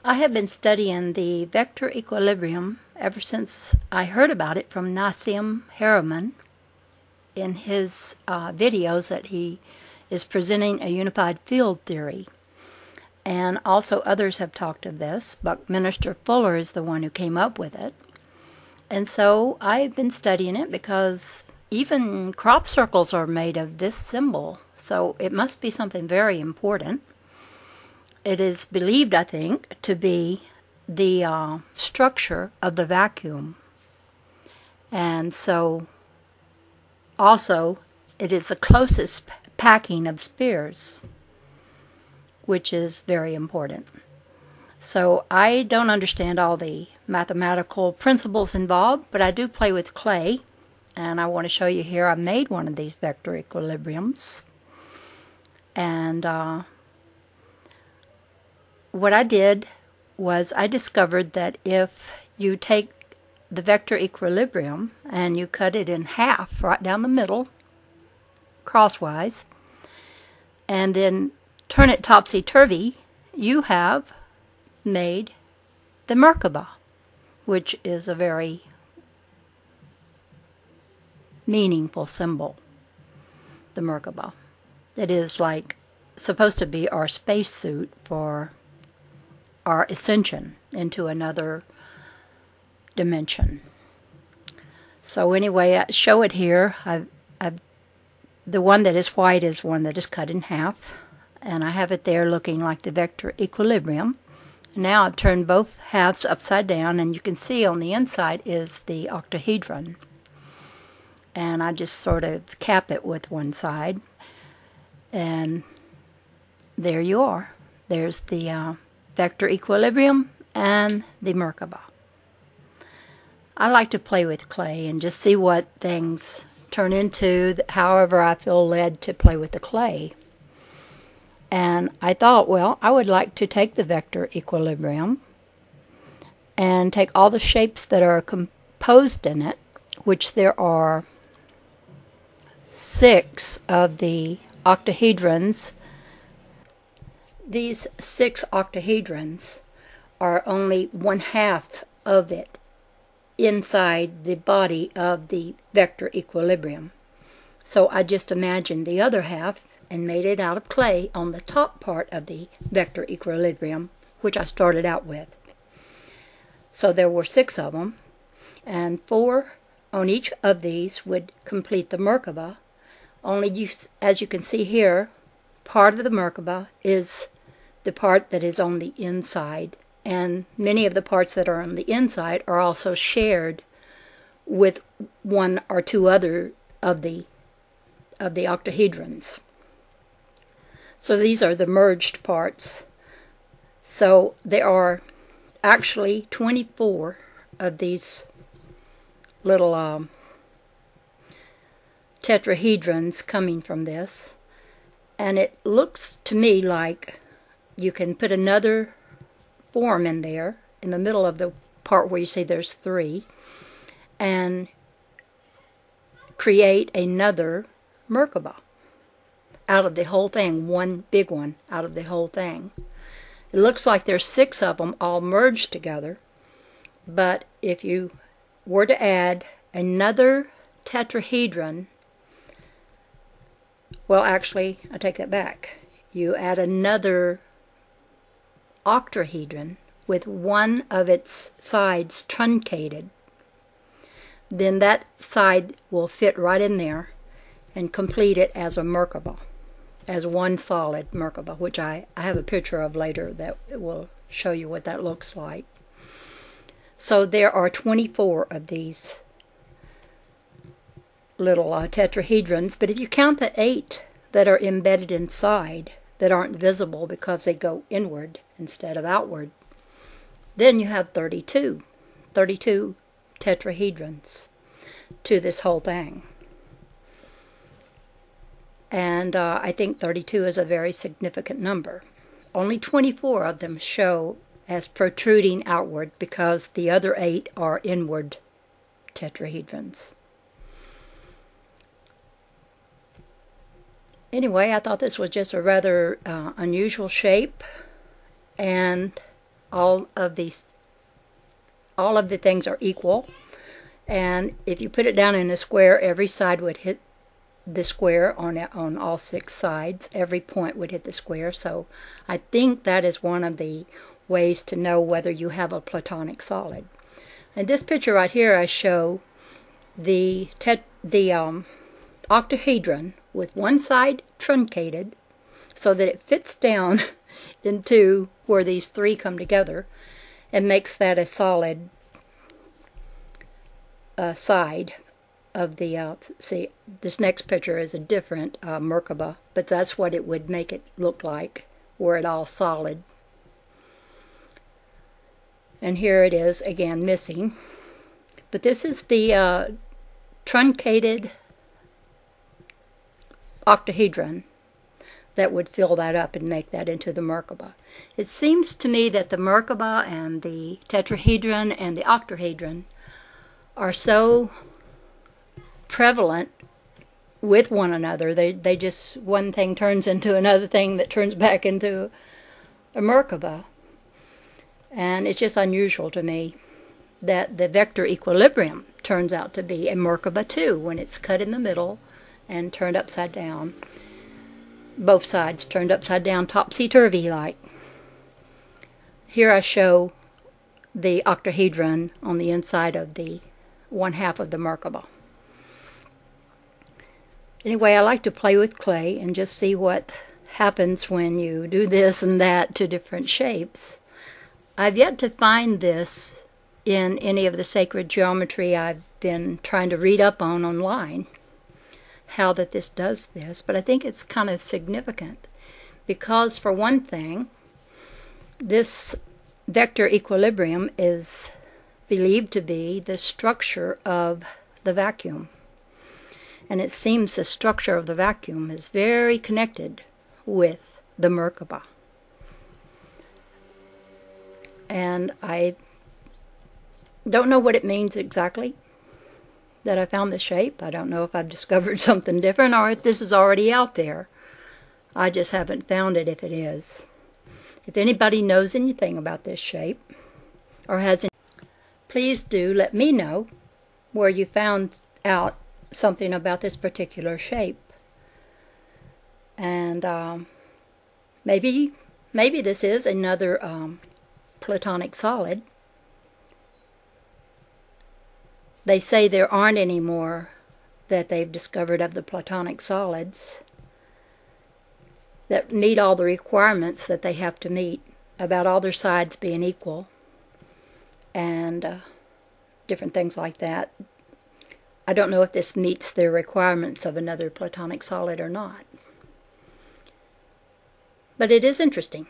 I have been studying the vector equilibrium ever since I heard about it from Nassim Haramein in his videos that he is presenting a unified field theory. And also others have talked of this. Buckminster Fuller is the one who came up with it. And so I've been studying it because even crop circles are made of this symbol. So it must be something very important. It is believed, I think, to be the structure of the vacuum. And so also it is the closest packing of spheres, which is very important. So I don't understand all the mathematical principles involved, but I do play with clay. And I want to show you here I made one of these vector equilibriums. And what I did was I discovered that if you take the vector equilibrium and you cut it in half right down the middle, crosswise, and then turn it topsy-turvy, you have made the Merkaba, which is a very meaningful symbol, the Merkaba. It is like supposed to be our spacesuit for our ascension into another dimension. So anyway, I show it here. The one that is white is one that is cut in half, and I have it there looking like the vector equilibrium. Now I've turned both halves upside down, and you can see on the inside is the octahedron. And I just sort of cap it with one side, and there you are. There's the vector equilibrium and the Merkaba. I like to play with clay and just see what things turn into, however I feel led to play with the clay. And I thought, well, I would like to take the vector equilibrium and take all the shapes that are composed in it, which there are 6 of the octahedrons. These 6 octahedrons are only 1/2 of it inside the body of the vector equilibrium. So I just imagined the other half and made it out of clay on the top part of the vector equilibrium, which I started out with. So there were 6 of them, and 4 on each of these would complete the Merkaba. Only, as you can see here, part of the Merkaba is the part that is on the inside, and many of the parts that are on the inside are also shared with 1 or 2 other of the octahedrons. So these are the merged parts. So there are actually 24 of these little tetrahedrons coming from this, and it looks to me like you can put another form in there in the middle of the part where you see there's 3 and create another Merkaba out of the whole thing, one big one out of the whole thing. It looks like there's 6 of them all merged together, but if you were to add another tetrahedron, well, actually, I take that back. You add another octahedron with one of its sides truncated, then that side will fit right in there and complete it as a Merkaba, as one solid Merkaba, which I have a picture of later that will show you what that looks like. So there are 24 of these little tetrahedrons, but if you count the 8 that are embedded inside that aren't visible because they go inward instead of outward, then you have 32 tetrahedrons to this whole thing. And I think 32 is a very significant number. Only 24 of them show as protruding outward because the other 8 are inward tetrahedrons. Anyway, I thought this was just a rather unusual shape, and all of the things are equal, and if you put it down in a square, every side would hit the square on all 6 sides. Every point would hit the square. So I think that is one of the ways to know whether you have a platonic solid. In this picture right here, I show the octahedron with one side truncated so that it fits down into where these 3 come together and makes that a solid side of the see, this next picture is a different Merkaba, but that's what it would make it look like were it all solid. And here it is again missing, but this is the truncated octahedron that would fill that up and make that into the Merkaba. It seems to me that the Merkaba and the tetrahedron and the octahedron are so prevalent with one another. They just, one thing turns into another thing that turns back into a Merkaba. And it's just unusual to me that the vector equilibrium turns out to be a Merkaba too, when it's cut in the middle and turned upside down. Both sides turned upside down, topsy-turvy like. Here I show the octahedron on the inside of the 1/2 of the Merkaba. Anyway, I like to play with clay and just see what happens when you do this and that to different shapes. I've yet to find this in any of the sacred geometry I've been trying to read up on online, how that this does this, but I think it's kind of significant because, for one thing, this vector equilibrium is believed to be the structure of the vacuum. And it seems the structure of the vacuum is very connected with the Merkaba. And I don't know what it means exactly that I found this shape. I don't know if I've discovered something different or if this is already out there. I just haven't found it if it is. If anybody knows anything about this shape or has any, please do let me know where you found out something about this particular shape. And maybe this is another platonic solid. They say there aren't any more that they've discovered of the platonic solids that meet all the requirements that they have to meet about all their sides being equal and different things like that. I don't know if this meets the requirements of another platonic solid or not. But it is interesting.